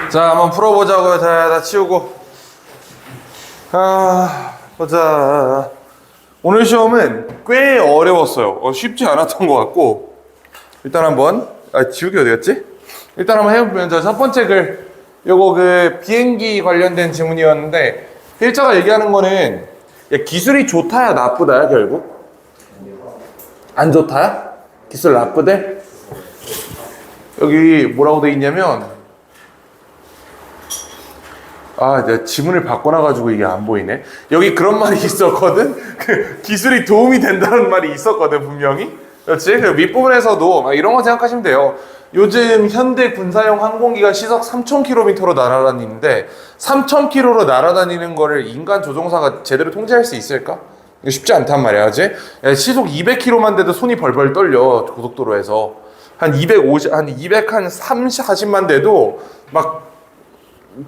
자, 한번 풀어보자고요. 자, 다 치우고. 보자. 오늘 시험은 꽤 어려웠어요. 쉽지 않았던 것 같고. 일단 한번, 지우개 어디 갔지? 일단 한번 해보면, 첫 번째 글, 요거 비행기 관련된 지문이었는데, 필자가 얘기하는 거는, 야, 기술이 좋다야, 나쁘다야, 결국? 안 좋다야? 기술 나쁘대? 여기 뭐라고 돼 있냐면, 내가 지문을 바꿔놔가지고 이게 안 보이네. 여기 그런 말이 있었거든? 기술이 도움이 된다는 말이 있었거든, 분명히. 그렇지? 그 밑부분에서도 이런 거 생각하시면 돼요. 요즘 현대 군사용 항공기가 시속 3,000km로 날아다니는데, 3,000km로 날아다니는 거를 인간 조종사가 제대로 통제할 수 있을까? 이거 쉽지 않단 말이야, 그지? 시속 200km만 돼도 손이 벌벌 떨려, 고속도로에서. 한 230, 한 40만 돼도 막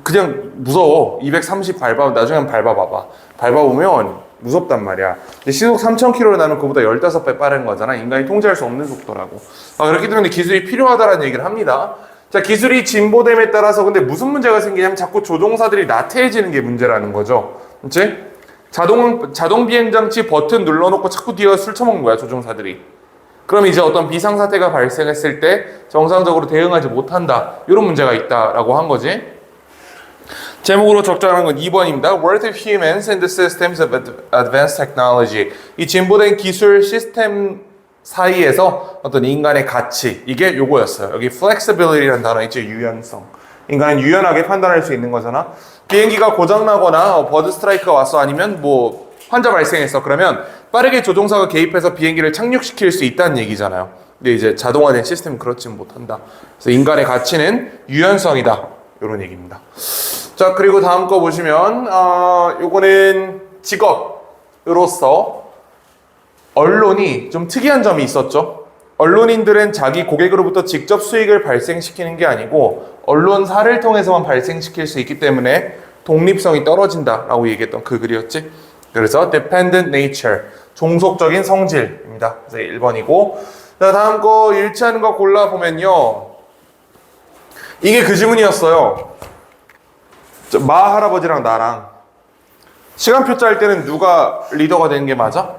그냥 무서워. 230 나중에 한번 밟아봐봐. 밟아보면 무섭단 말이야. 근데 시속 3,000km로 나면 그보다 15배 빠른 거잖아. 인간이 통제할 수 없는 속도라고. 그렇기 때문에 기술이 필요하다라는 얘기를 합니다. 자, 기술이 진보됨에 따라서 근데 무슨 문제가 생기냐면 자꾸 조종사들이 나태해지는 게 문제라는 거죠. 그치? 자동 비행 장치 버튼 눌러놓고 자꾸 뒤에 술 처먹는 거야, 조종사들이. 그럼 이제 어떤 비상사태가 발생했을 때 정상적으로 대응하지 못한다. 이런 문제가 있다라고 한 거지. 제목으로 적절한 건 2번입니다. Worth of Humans and the Systems of Advanced Technology. 이 진보된 기술 시스템 사이에서 어떤 인간의 가치, 이게 요거였어요. 여기 flexibility라는 단어 있죠. 유연성. 인간은 유연하게 판단할 수 있는 거잖아. 비행기가 고장나거나 버드 스트라이크가 왔어, 아니면 뭐 환자 발생했어. 그러면 빠르게 조종사가 개입해서 비행기를 착륙시킬 수 있다는 얘기잖아요. 근데 이제 자동화된 시스템은 그렇지는 못한다. 그래서 인간의 가치는 유연성이다. 이런 얘기입니다. 자, 그리고 다음 거 보시면 요거는 직업으로서 언론이 좀 특이한 점이 있었죠. 언론인들은 자기 고객으로부터 직접 수익을 발생시키는 게 아니고 언론사를 통해서만 발생시킬 수 있기 때문에 독립성이 떨어진다라고 얘기했던 그 글이었지. 그래서 dependent nature, 종속적인 성질입니다. 그래서 1번이고. 자, 다음 거 일치하는 거 골라보면요. 이게 그 지문이었어요. 마 할아버지랑 나랑 시간표 짤 때는 누가 리더가 되는 게 맞아?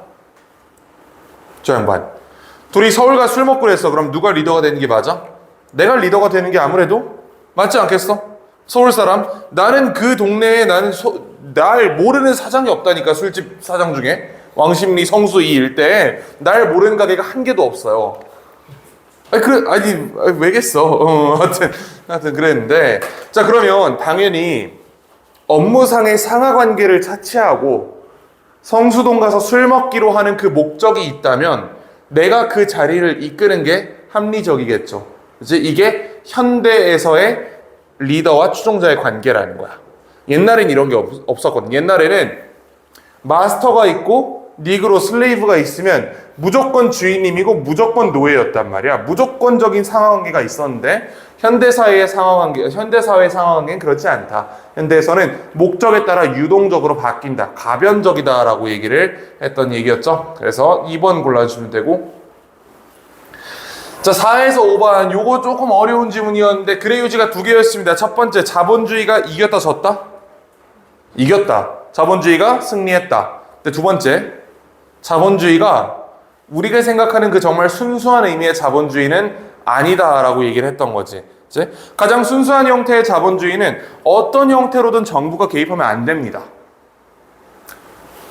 저 양반. 둘이 서울 가 술 먹고 그랬어. 그럼 누가 리더가 되는 게 맞아? 내가 리더가 되는 게 아무래도 맞지 않겠어? 서울 사람. 나는 그 동네에 날 모르는 사장이 없다니까. 술집 사장 중에 왕십리 성수 이 일대에 날 모르는 가게가 한 개도 없어요. 왜겠어? 하여튼 그랬는데. 자, 그러면 당연히 업무상의 상하관계를 차치하고 성수동 가서 술 먹기로 하는 그 목적이 있다면 내가 그 자리를 이끄는 게 합리적이겠죠. 그치? 이게 현대에서의 리더와 추종자의 관계라는 거야. 옛날엔 이런 게 없었거든. 옛날에는 마스터가 있고 니그로 슬레이브가 있으면 무조건 주인님이고 무조건 노예였단 말이야. 무조건적인 상하관계가 있었는데 현대사회 상하관계는 그렇지 않다. 현대에서는 목적에 따라 유동적으로 바뀐다. 가변적이다라고 얘기를 했던 얘기였죠. 그래서 2번 골라주시면 되고. 자, 4에서 5번. 요거 조금 어려운 지문이었는데 글의 요지가 두 개였습니다. 첫 번째, 자본주의가 이겼다 졌다? 이겼다. 자본주의가 승리했다. 근데 두 번째, 자본주의가 우리가 생각하는 그 정말 순수한 의미의 자본주의는 아니다라고 얘기를 했던 거지. 그치? 가장 순수한 형태의 자본주의는 어떤 형태로든 정부가 개입하면 안 됩니다.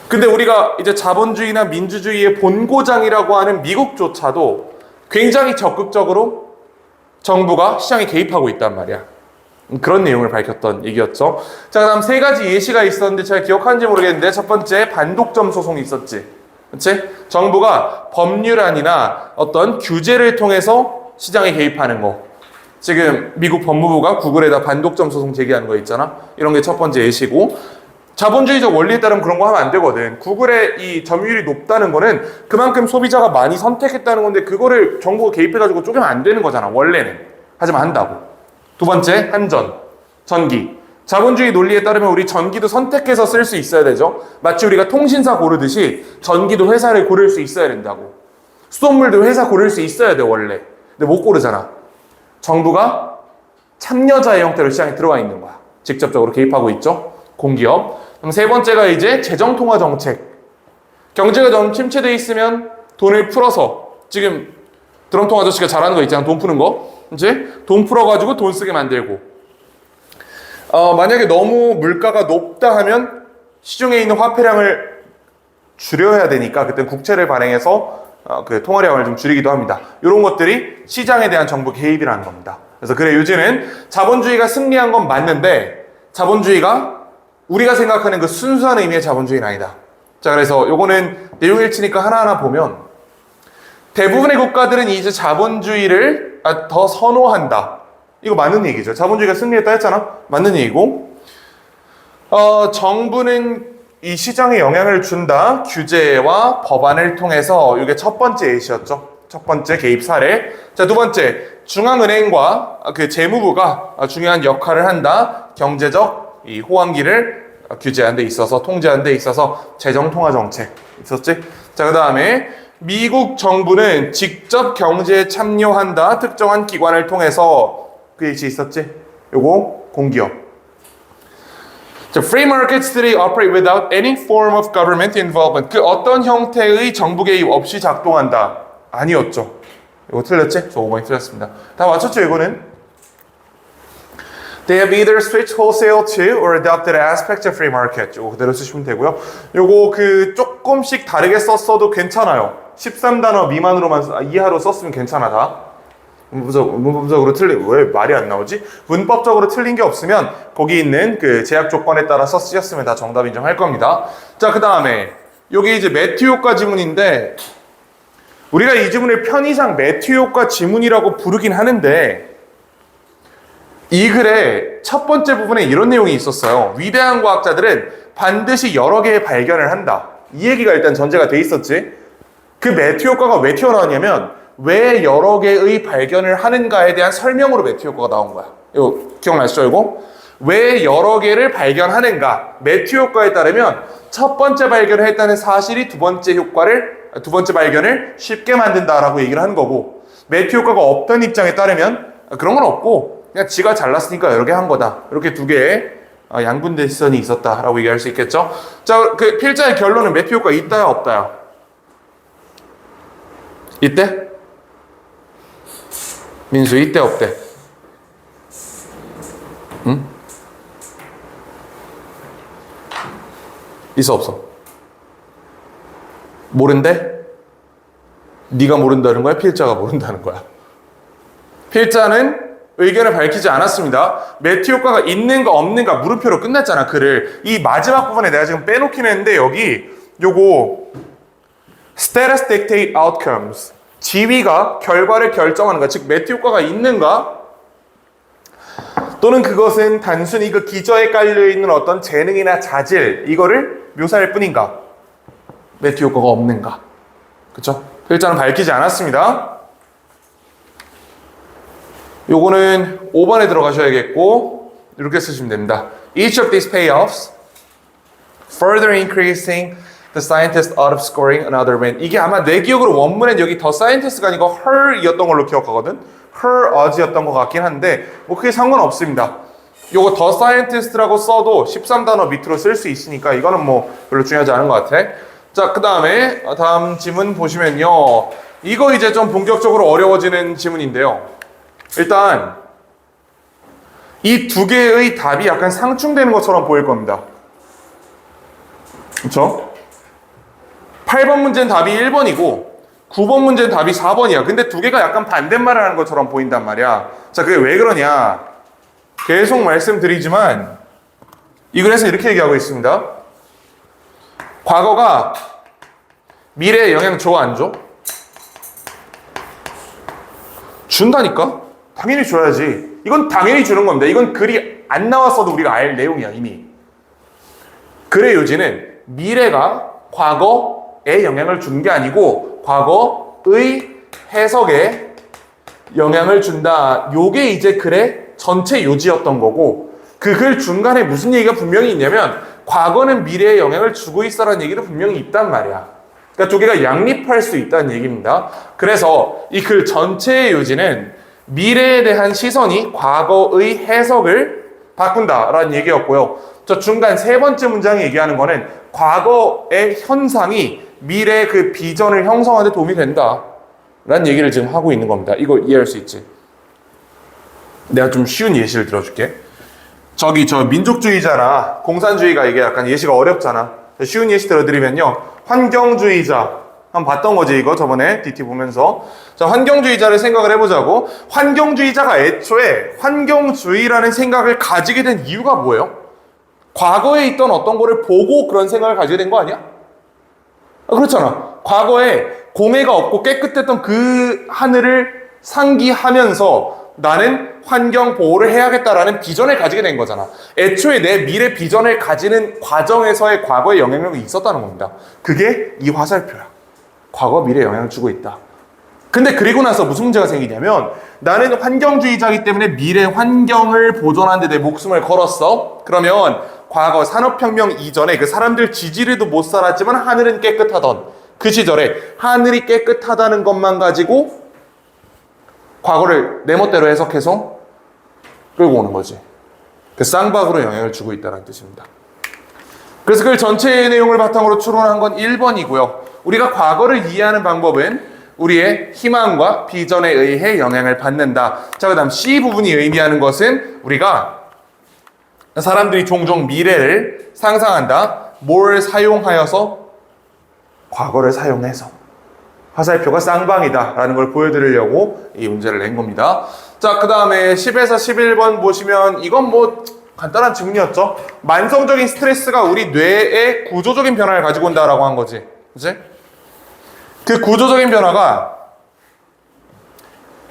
근데 우리가 이제 자본주의나 민주주의의 본고장이라고 하는 미국조차도 굉장히 적극적으로 정부가 시장에 개입하고 있단 말이야. 그런 내용을 밝혔던 얘기였죠. 자, 그다음 세 가지 예시가 있었는데 제가 기억하는지 모르겠는데, 첫 번째 반독점 소송이 있었지. 그치? 정부가 법률안이나 어떤 규제를 통해서 시장에 개입하는 거. 지금 미국 법무부가 구글에다 반독점 소송 제기하는 거 있잖아. 이런 게 첫 번째 예시고, 자본주의적 원리에 따르면 그런 거 하면 안 되거든. 구글의 이 점유율이 높다는 거는 그만큼 소비자가 많이 선택했다는 건데 그거를 정부가 개입해가지고 쪼개면 안 되는 거잖아, 원래는. 하지만 한다고. 두 번째, 한전, 전기. 자본주의 논리에 따르면 우리 전기도 선택해서 쓸 수 있어야 되죠. 마치 우리가 통신사 고르듯이 전기도 회사를 고를 수 있어야 된다고. 수돗물도 회사 고를 수 있어야 돼, 원래. 근데 못 고르잖아. 정부가 참여자의 형태로 시장에 들어와 있는 거야. 직접적으로 개입하고 있죠. 공기업. 그럼 세 번째가 이제 재정통화 정책. 경제가 좀 침체돼 있으면 돈을 풀어서 지금 드럼통 아저씨가 잘하는 거 있잖아. 돈 푸는 거. 이제 돈 풀어가지고 돈 쓰게 만들고. 만약에 너무 물가가 높다 하면 시중에 있는 화폐량을 줄여야 되니까 그때 국채를 발행해서 그 통화량을 좀 줄이기도 합니다. 이런 것들이 시장에 대한 정부 개입이라는 겁니다. 그래서 그래 요즘은 자본주의가 승리한 건 맞는데 자본주의가 우리가 생각하는 그 순수한 의미의 자본주의는 아니다. 자, 그래서 요거는 내용 일치니까 하나하나 보면 대부분의 국가들은 이제 자본주의를 더 선호한다. 이거 맞는 얘기죠. 자본주의가 승리했다 했잖아. 맞는 얘기고 정부는 이 시장에 영향을 준다. 규제와 법안을 통해서 이게 첫 번째 예시였죠. 첫 번째 개입 사례. 자, 두 번째 중앙은행과 그 재무부가 중요한 역할을 한다. 경제적 이 호황기를 규제하는 데 있어서 통제하는 데 있어서 재정통화 정책 있었지. 자, 그 다음에 미국 정부는 직접 경제에 참여한다. 특정한 기관을 통해서 그 예시 있었지. 요거 공기업. 자, free markets들이 operate without any form of government involvement. 그 어떤 형태의 정부 개입 없이 작동한다. 아니었죠. 이거 틀렸지? 저 5번이 틀렸습니다. 다 맞췄죠, 이거는? They have either switched wholesale to or adopted aspects of free market. 이거 그대로 쓰시면 되고요. 요거 그 조금씩 다르게 썼어도 괜찮아요. 13단어 미만으로만 이하로 썼으면 괜찮아 다. 문법적으로 틀린 왜 말이 안 나오지? 문법적으로 틀린 게 없으면 거기 있는 그 제약 조건에 따라서 쓰셨으면 다 정답 인정할 겁니다. 자, 그 다음에 요게 이제 매튜 효과 지문인데 우리가 이 지문을 편의상 매튜 효과 지문이라고 부르긴 하는데 이 글의 첫 번째 부분에 이런 내용이 있었어요. 위대한 과학자들은 반드시 여러 개의 발견을 한다. 이 얘기가 일단 전제가 돼 있었지. 그 매튜 효과가 왜 튀어나왔냐면 왜 여러 개의 발견을 하는가에 대한 설명으로 매튜 효과가 나온 거야. 이거 기억나시죠, 이거? 왜 여러 개를 발견하는가? 매튜 효과에 따르면 첫 번째 발견을 했다는 사실이 두 번째 발견을 쉽게 만든다라고 얘기를 하는 거고, 매튜 효과가 없던 입장에 따르면 그런 건 없고 그냥 지가 잘났으니까 여러 개 한 거다. 이렇게 두 개의 양분 대시선이 있었다라고 얘기할 수 있겠죠. 자, 그 필자의 결론은 매튜 효과 있다야 없다야? 있대? 민수 있대 없대? 응? 있어 없어? 모른대? 네가 모른다는 거야? 필자가 모른다는 거야? 필자는 의견을 밝히지 않았습니다. 매튜 효과가 있는가 없는가 물음표로 끝났잖아, 글을. 이 마지막 부분에 내가 지금 빼놓긴 했는데 여기 요거 status dictate outcomes, 지위가 결과를 결정하는 것, 즉 매튜 효과가 있는가 또는 그것은 단순히 그 기저에 깔려있는 어떤 재능이나 자질 이거를 묘사할 뿐인가, 매튜 효과가 없는가. 그쵸? 필자는 밝히지 않았습니다. 요거는 5번에 들어가셔야겠고 이렇게 쓰시면 됩니다. Each of these payoffs further increasing the scientist out of scoring another win. 이게 아마 내 기억으로 원문엔 여기 the scientist가 아니고 her이었던 걸로 기억하거든. her as였던 것 같긴 한데 뭐 크게 상관없습니다. 요거 the scientist라고 써도 13단어 밑으로 쓸 수 있으니까 이거는 뭐 별로 중요하지 않은 것 같아. 자, 그 다음에 다음 지문 보시면요, 이거 이제 좀 본격적으로 어려워지는 지문인데요. 일단 이 두 개의 답이 약간 상충되는 것처럼 보일 겁니다. 그렇죠? 8번 문제는 답이 1번이고 9번 문제는 답이 4번이야. 근데 두 개가 약간 반대말을 하는 것처럼 보인단 말이야. 자, 그게 왜 그러냐? 계속 말씀드리지만 이 글에서 이렇게 얘기하고 있습니다. 과거가 미래에 영향 줘, 안 줘? 준다니까? 당연히 줘야지. 이건 당연히 주는 겁니다. 이건 글이 안 나왔어도 우리가 알 내용이야, 이미. 글의 요지는 미래가 과거에 영향을 준 게 아니고 과거의 해석에 영향을 준다. 요게 이제 글의 전체 요지였던 거고, 그 글 중간에 무슨 얘기가 분명히 있냐면 과거는 미래에 영향을 주고 있어라는 얘기도 분명히 있단 말이야. 그러니까 두 개가 양립할 수 있다는 얘기입니다. 그래서 이 글 전체의 요지는 미래에 대한 시선이 과거의 해석을 바꾼다라는 얘기였고요. 저 중간 세 번째 문장이 얘기하는 거는 과거의 현상이 미래의 그 비전을 형성하는 데 도움이 된다라는 얘기를 지금 하고 있는 겁니다. 이거 이해할 수 있지? 내가 좀 쉬운 예시를 들어줄게. 저기 저 민족주의자나 공산주의가 이게 약간 예시가 어렵잖아. 쉬운 예시 들어드리면요. 환경주의자. 한번 봤던 거지 이거 저번에 DT 보면서. 자, 환경주의자를 생각을 해보자고. 환경주의자가 애초에 환경주의라는 생각을 가지게 된 이유가 뭐예요? 과거에 있던 어떤 거를 보고 그런 생각을 가지게 된 거 아니야? 그렇잖아. 과거에 공해가 없고 깨끗했던 그 하늘을 상기하면서 나는 환경 보호를 해야겠다라는 비전을 가지게 된 거잖아. 애초에 내 미래 비전을 가지는 과정에서의 과거의 영향력이 있었다는 겁니다. 그게 이 화살표야. 과거 미래에 영향을 주고 있다. 근데 그리고 나서 무슨 문제가 생기냐면 나는 환경주의자이기 때문에 미래 환경을 보존하는 데 내 목숨을 걸었어. 그러면 과거 산업혁명 이전에 그 사람들 지지리도 못 살았지만 하늘은 깨끗하던 그 시절에 하늘이 깨끗하다는 것만 가지고 과거를 내 멋대로 해석해서 끌고 오는 거지. 그 쌍박으로 영향을 주고 있다는 뜻입니다. 그래서 그 전체의 내용을 바탕으로 추론한 건 1번이고요. 우리가 과거를 이해하는 방법은 우리의 희망과 비전에 의해 영향을 받는다. 자, 그 다음 C 부분이 의미하는 것은 우리가 사람들이 종종 미래를 상상한다. 뭘 사용하여서? 과거를 사용해서. 화살표가 쌍방이다 라는 걸 보여드리려고 이 문제를 낸 겁니다. 자, 그 다음에 10에서 11번 보시면 이건 뭐 간단한 질문이었죠. 만성적인 스트레스가 우리 뇌의 구조적인 변화를 가지고 온다라고 한 거지. 그치? 그 구조적인 변화가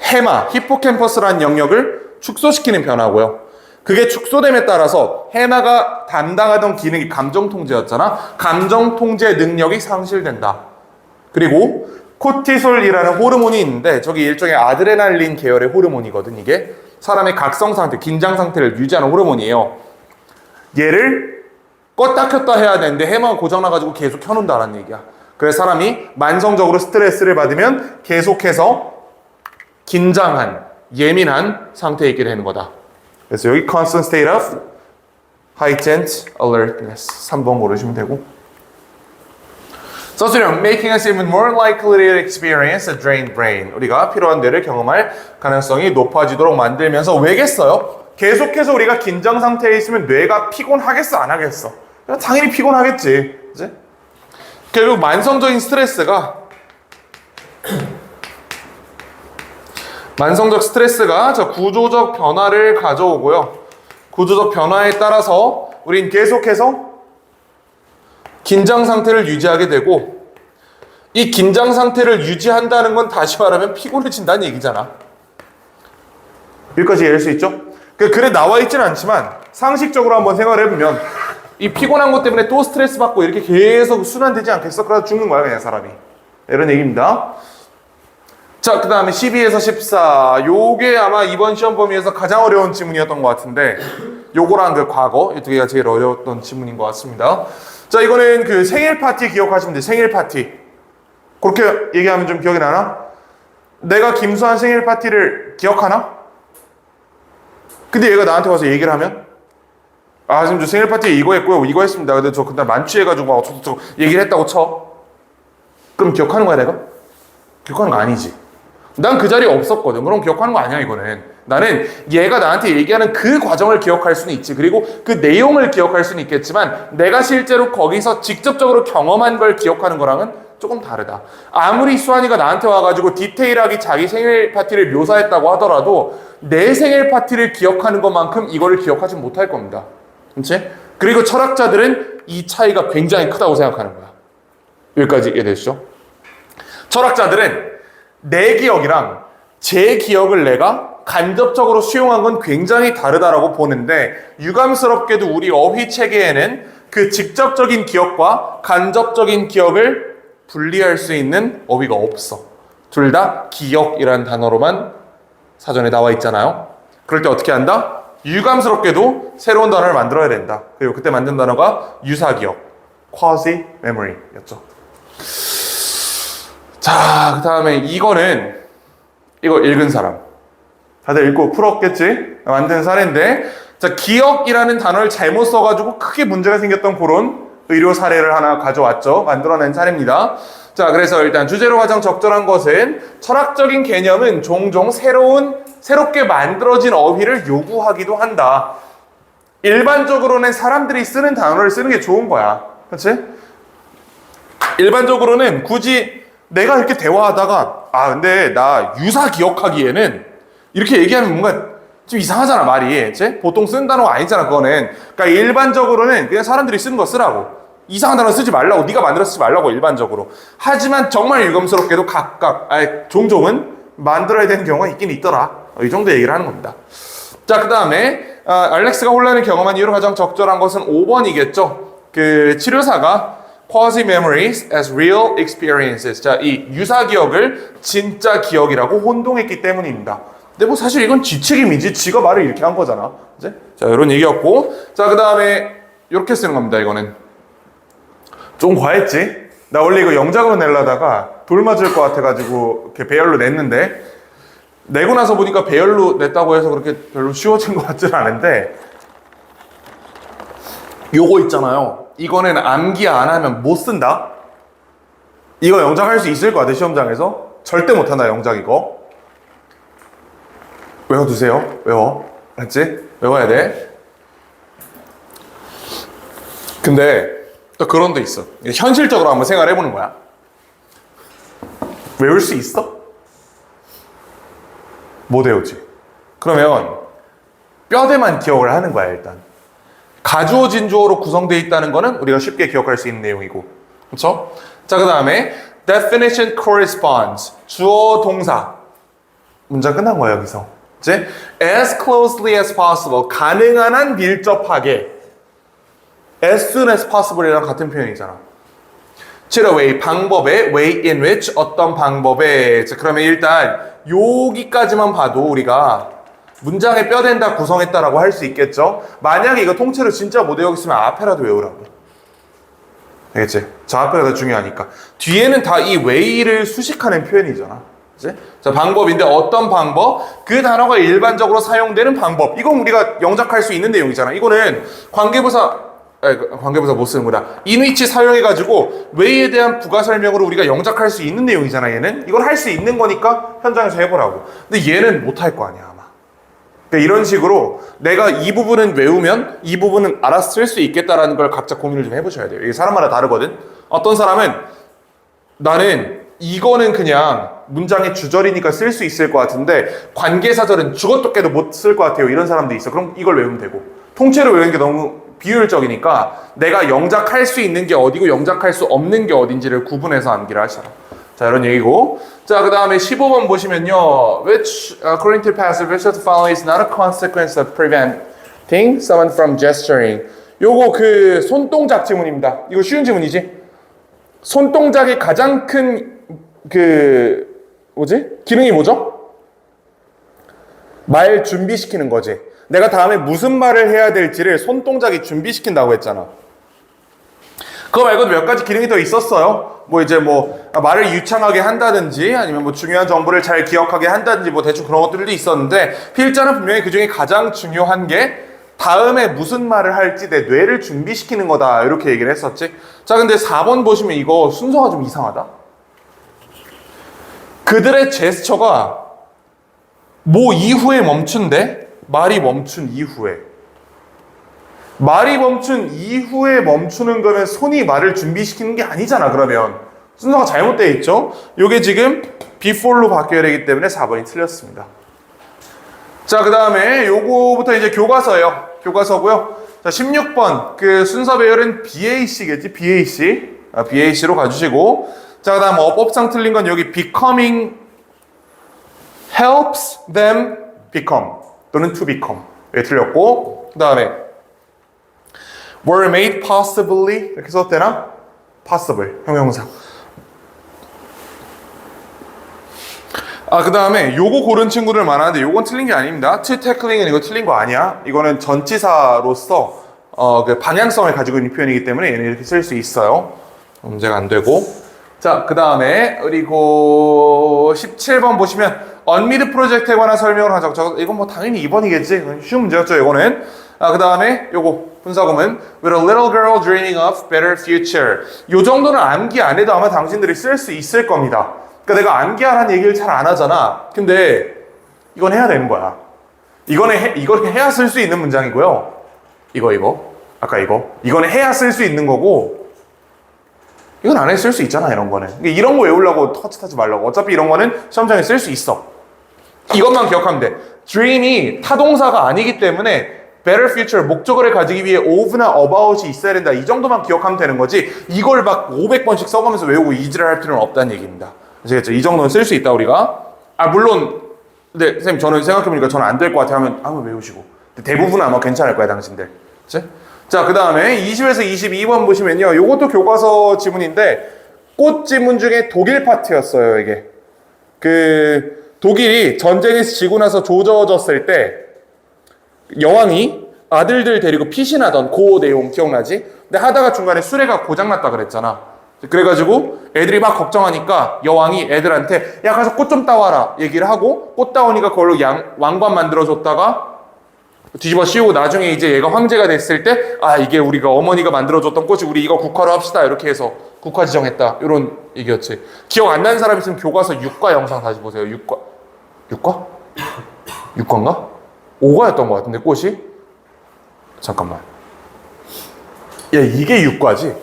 해마, 히포캠퍼스라는 영역을 축소시키는 변화고요. 그게 축소됨에 따라서 해마가 담당하던 기능이 감정통제였잖아. 감정통제 능력이 상실된다. 그리고 코티솔이라는 호르몬이 있는데 저기 일종의 아드레날린 계열의 호르몬이거든. 이게 사람의 각성 상태, 긴장 상태를 유지하는 호르몬이에요. 얘를 껐다 켰다 해야 되는데 해마가 고장나가지고 계속 켜놓는다라는 얘기야. 그래서 사람이 만성적으로 스트레스를 받으면 계속해서 긴장한, 예민한 상태에 있게 되는 거다. 그래서 여기 constant state of heightened alertness 3번 고르시면 되고. 서술형 making us even more likely to experience a drained brain. 우리가 피로한 뇌를 경험할 가능성이 높아지도록 만들면서 왜겠어요? 계속해서 우리가 긴장 상태에 있으면 뇌가 피곤하겠어 안 하겠어? 당연히 피곤하겠지. 그치? 결국 만성적인 스트레스가 저 구조적 변화를 가져오고요. 구조적 변화에 따라서 우린 계속해서 긴장 상태를 유지하게 되고 이 긴장 상태를 유지한다는 건 다시 말하면 피곤해진다는 얘기잖아. 여기까지 이해할 수 있죠? 글에 나와 있지는 않지만 상식적으로 한번 생각을 해보면 이 피곤한 것 때문에 또 스트레스 받고 이렇게 계속 순환되지 않겠어? 그러다 죽는 거야 그냥 사람이. 이런 얘기입니다. 자, 그 다음에 12에서 14. 요게 아마 이번 시험 범위에서 가장 어려운 지문이었던 것 같은데 요거랑 그 과거 이 두 개가 제일 어려웠던 지문인 것 같습니다. 자, 이거는 그 생일 파티 기억하시면 돼요. 생일 파티. 그렇게 얘기하면 좀 기억이 나나? 내가 김수환 생일 파티를 기억하나? 근데 얘가 나한테 와서 얘기를 하면 아, 지금 저 생일 파티에 이거 했고요. 이거 했습니다. 근데 저 그날 만취해가지고 막 어쩌고 얘기를 했다고 쳐. 그럼 기억하는 거야, 내가? 기억하는 거 아니지. 난 그 자리에 없었거든. 그럼 기억하는 거 아니야, 이거는. 나는 얘가 나한테 얘기하는 그 과정을 기억할 수는 있지. 그리고 그 내용을 기억할 수는 있겠지만 내가 실제로 거기서 직접적으로 경험한 걸 기억하는 거랑은 조금 다르다. 아무리 수환이가 나한테 와가지고 디테일하게 자기 생일 파티를 묘사했다고 하더라도 내 생일 파티를 기억하는 것만큼 이거를 기억하지 못할 겁니다. 그렇지? 그리고 철학자들은 이 차이가 굉장히 크다고 생각하는 거야. 여기까지 이해되시죠? 철학자들은 내 기억이랑 제 기억을 내가 간접적으로 수용한 건 굉장히 다르다라고 보는데 유감스럽게도 우리 어휘 체계에는 그 직접적인 기억과 간접적인 기억을 분리할 수 있는 어휘가 없어. 둘 다 기억이라는 단어로만 사전에 나와 있잖아요. 그럴 때 어떻게 한다? 유감스럽게도 새로운 단어를 만들어야 된다. 그리고 그때 만든 단어가 유사기억, quasi memory였죠. 자, 그 다음에 이거 읽은 사람. 다들 읽고 풀었겠지? 만든 사례인데, 자, 기억이라는 단어를 잘못 써가지고 크게 문제가 생겼던 그런 의료 사례를 하나 가져왔죠. 만들어낸 사례입니다. 자, 그래서 일단 주제로 가장 적절한 것은 철학적인 개념은 종종 새롭게 만들어진 어휘를 요구하기도 한다. 일반적으로는 사람들이 쓰는 단어를 쓰는 게 좋은 거야. 그렇지? 일반적으로는 굳이 내가 이렇게 대화하다가 근데 나 유사 기억하기에는 이렇게 얘기하면 뭔가 좀 이상하잖아, 말이. 그치? 보통 쓴 단어가 아니잖아, 그거는. 그러니까 일반적으로는 그냥 사람들이 쓰는 거 쓰라고. 이상한 단어 쓰지 말라고. 네가 만들어 쓰지 말라고, 일반적으로. 하지만 정말 유감스럽게도 종종은 만들어야 되는 경우가 있긴 있더라. 이 정도 얘기를 하는 겁니다. 자, 그 다음에 알렉스가 혼란을 경험한 이유로 가장 적절한 것은 5번이겠죠. 그 치료사가 quasi memories as real experiences. 자, 이 유사 기억을 진짜 기억이라고 혼동했기 때문입니다. 근데 뭐 사실 이건 지 책임이지. 지가 말을 이렇게 한 거잖아. 그치? 자, 이런 얘기였고. 자, 그 다음에 이렇게 쓰는 겁니다. 이거는 좀 과했지? 나 원래 이거 영작으로 내려다가 돌 맞을 것 같아가지고 이렇게 배열로 냈는데, 내고 나서 보니까 배열로 냈다고 해서 그렇게 별로 쉬워진 것 같지는 않은데, 요거 있잖아요. 이거는 암기 안 하면 못 쓴다? 이거 영작 할 수 있을 것 같아, 시험장에서. 절대 못 한다, 영작 이거. 외워두세요. 외워. 알았지? 외워야 돼. 근데 또 그런 데 있어. 현실적으로 한번 생각해보는 거야. 외울 수 있어? 못 외우지. 그러면 뼈대만 기억을 하는 거야, 일단. 가주어 진주어로 구성되어 있다는 거는 우리가 쉽게 기억할 수 있는 내용이고. 그렇죠? 자, 그 다음에 definition corresponds. 주어 동사. 문장 끝난 거야, 여기서. 이제 as closely as possible. 가능한 한 밀접하게. as soon as possible이랑 같은 표현이잖아. to the way, 방법에, way in which, 어떤 방법에. 자, 그러면 일단 여기까지만 봐도 우리가 문장의 뼈댄다 구성했다라고 할 수 있겠죠. 만약에 이거 통째로 진짜 못 외우겠으면 앞에라도 외우라고. 알겠지? 저 앞에가 더 중요하니까. 뒤에는 다 이 way를 수식하는 표현이잖아. 그치? 자, 방법인데 어떤 방법? 그 단어가 일반적으로 사용되는 방법. 이건 우리가 영작할 수 있는 내용이잖아. 이거는 관계부사 못 쓰는 거다. in which 사용해가지고 way에 대한 부가 설명으로 우리가 영작할 수 있는 내용이잖아. 얘는 이걸 할 수 있는 거니까 현장에서 해보라고. 근데 얘는 못 할 거 아니야, 아마. 그러니까 이런 식으로 내가 이 부분은 외우면 이 부분은 알아쓸 수 있겠다라는 걸 각자 고민을 좀 해보셔야 돼요. 이게 사람마다 다르거든. 어떤 사람은 나는 이거는 그냥 문장의 주절이니까 쓸 수 있을 것 같은데 관계사절은 죽어도 깨도 못 쓸 것 같아요. 이런 사람도 있어. 그럼 이걸 외우면 되고. 통째로 외우는 게 너무 비효율적이니까 내가 영작할 수 있는 게 어디고 영작할 수 없는 게 어딘지를 구분해서 암기를 하시라. 자, 이런 얘기고. 자, 그 다음에 15번 보시면요. Which, according to the passage, which of the following is not a consequence of preventing someone from gesturing? 요거 그 손동작 지문입니다. 이거 쉬운 지문이지? 손동작의 가장 큰 기능이 뭐죠? 말 준비시키는 거지. 내가 다음에 무슨 말을 해야 될지를 손동작이 준비시킨다고 했잖아. 그거 말고도 몇 가지 기능이 더 있었어요. 말을 유창하게 한다든지 아니면 중요한 정보를 잘 기억하게 한다든지 대충 그런 것들도 있었는데 필자는 분명히 그 중에 가장 중요한 게 다음에 무슨 말을 할지 내 뇌를 준비시키는 거다. 이렇게 얘기를 했었지. 자, 근데 4번 보시면 이거 순서가 좀 이상하다. 그들의 제스처가 뭐 이후에 멈춘대? 말이 멈춘 이후에. 말이 멈춘 이후에 멈추는 거면 손이 말을 준비시키는 게 아니잖아, 그러면. 순서가 잘못되어 있죠? 요게 지금 before로 바뀌어야 되기 때문에 4번이 틀렸습니다. 자, 그 다음에 요거부터 이제 교과서예요. 교과서고요. 자, 16번. 그 순서 배열은 BAC겠지? BAC. BAC로 가주시고. 자, 그 다음 어법상 틀린 건 여기 becoming helps them become 또는 to become. 예, 틀렸고. 그 다음에 were made possibly 이렇게 썼대나? possible. 형용사. 그 다음에 요거 고른 친구들 많았는데 요건 틀린 게 아닙니다. to tackling은 이거 틀린 거 아니야. 이거는 전치사로서 그 방향성을 가지고 있는 표현이기 때문에 얘는 이렇게 쓸 수 있어요. 문제가 안 되고. 자, 그 다음에 그리고 17번 보시면 언미드 프로젝트에 관한 설명을 하자. 이건 뭐 당연히 2번이겠지. 쉬운 문제였죠, 이거는. 그 다음에 요거 분사구문 With a little girl dreaming of better future. 요 정도는 암기 안 해도 아마 당신들이 쓸 수 있을 겁니다. 그러니까 내가 암기하라는 얘기를 잘 안 하잖아. 근데 이건 해야 되는 거야. 이건 해야 쓸 수 있는 문장이고요. 아까 이거는 해야 쓸 수 있는 거고, 이건 안 해 쓸 수 있잖아, 이런 거는. 그러니까 이런 거 외우려고 터치하지 말라고. 어차피 이런 거는 시험장에 쓸 수 있어. 이것만 기억하면 돼. dream이 타동사가 아니기 때문에 better future, 목적어를 가지기 위해 of나 about이 있어야 된다. 이 정도만 기억하면 되는 거지. 이걸 막 500번씩 써가면서 외우고 이지를 할 필요는 없다는 얘기입니다. 아시겠죠? 이 정도는 쓸 수 있다, 우리가. 물론, 근데 선생님, 저는 생각해보니까 저는 안 될 것 같아 하면 한번 외우시고. 대부분은 아마 괜찮을 거야, 당신들. 그치? 자, 그 다음에 20에서 22번 보시면요. 요것도 교과서 지문인데, 꽃 지문 중에 독일 파트였어요, 이게. 독일이 전쟁에서 지고 나서 조져졌을 때, 여왕이 아들들 데리고 피신하던 그 내용 기억나지? 근데 하다가 중간에 수레가 고장났다 그랬잖아. 그래가지고 애들이 막 걱정하니까 여왕이 애들한테 야 가서 꽃 좀 따와라 얘기를 하고 꽃 따오니까 그걸로 왕관 만들어줬다가 뒤집어 씌우고 나중에 이제 얘가 황제가 됐을 때 이게 우리가 어머니가 만들어줬던 꽃이 우리 이거 국화로 합시다 이렇게 해서 국화 지정했다 이런 얘기였지. 기억 안 나는 사람 있으면 교과서 6과 영상 다시 보세요. 6과? 6과인가? 5과였던 것 같은데 꽃이? 잠깐만. 야 이게 6과지?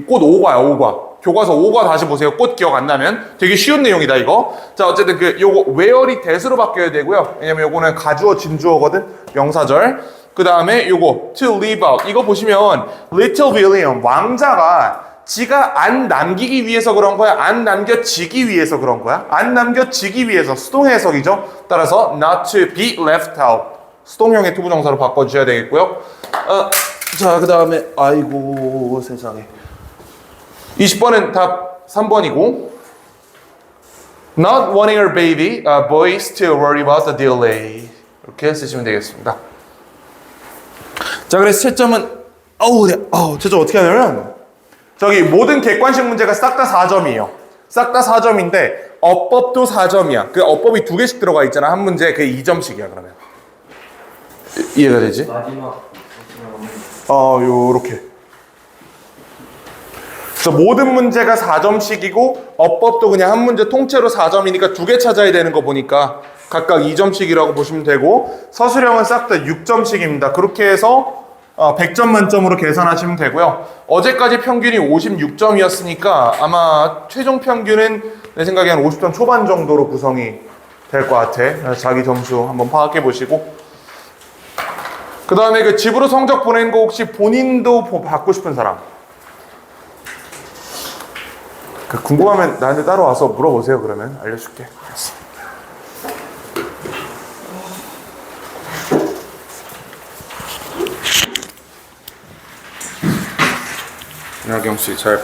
꽃 5과야 5과. 교과서 5과 다시 보세요. 꽃 기억 안 나면 되게 쉬운 내용이다 이거. 자 어쨌든 요거 where이 that으로 바뀌어야 되고요. 왜냐면 요거는 가주어 진주어거든. 명사절. 그 다음에 요거 to leave out. 이거 보시면 Little William 왕자가 지가 안 남기기 위해서 그런 거야? 안 남겨지기 위해서 그런 거야? 안 남겨지기 위해서 수동 해석이죠. 따라서 not to be left out. 수동형의 투부정사로 바꿔주셔야 되겠고요. 자, 그 다음에 아이고 세상에 20번은 답 3번이고 Not wanting her baby, boys to worry about the delay. 이렇게 쓰시면 되겠습니다. 자, 그래서 채점은 채점 어떻게 하냐면 저기 모든 객관식 문제가 싹 다 4점이에요. 싹 다 4점인데 어법도 4점이야. 그 어법이 2개씩 들어가 있잖아. 한 문제 그게 2점씩이야 그러면. 이해가 되지? 마지막 요렇게. 그래서 모든 문제가 4점씩이고 어법도 그냥 한 문제 통째로 4점이니까 2개 찾아야 되는 거 보니까 각각 2점씩이라고 보시면 되고 서술형은 싹 다 6점씩입니다. 그렇게 해서 100점 만점으로 계산하시면 되고요. 어제까지 평균이 56점이었으니까 아마 최종 평균은 내 생각에 한 50점 초반 정도로 구성이 될 것 같아. 자기 점수 한번 파악해 보시고 그 다음에 그 집으로 성적 보낸 거 혹시 본인도 받고 싶은 사람? 궁금하면 나한테 따로 와서 물어보세요. 그러면 알려줄게. 나경 씨 잘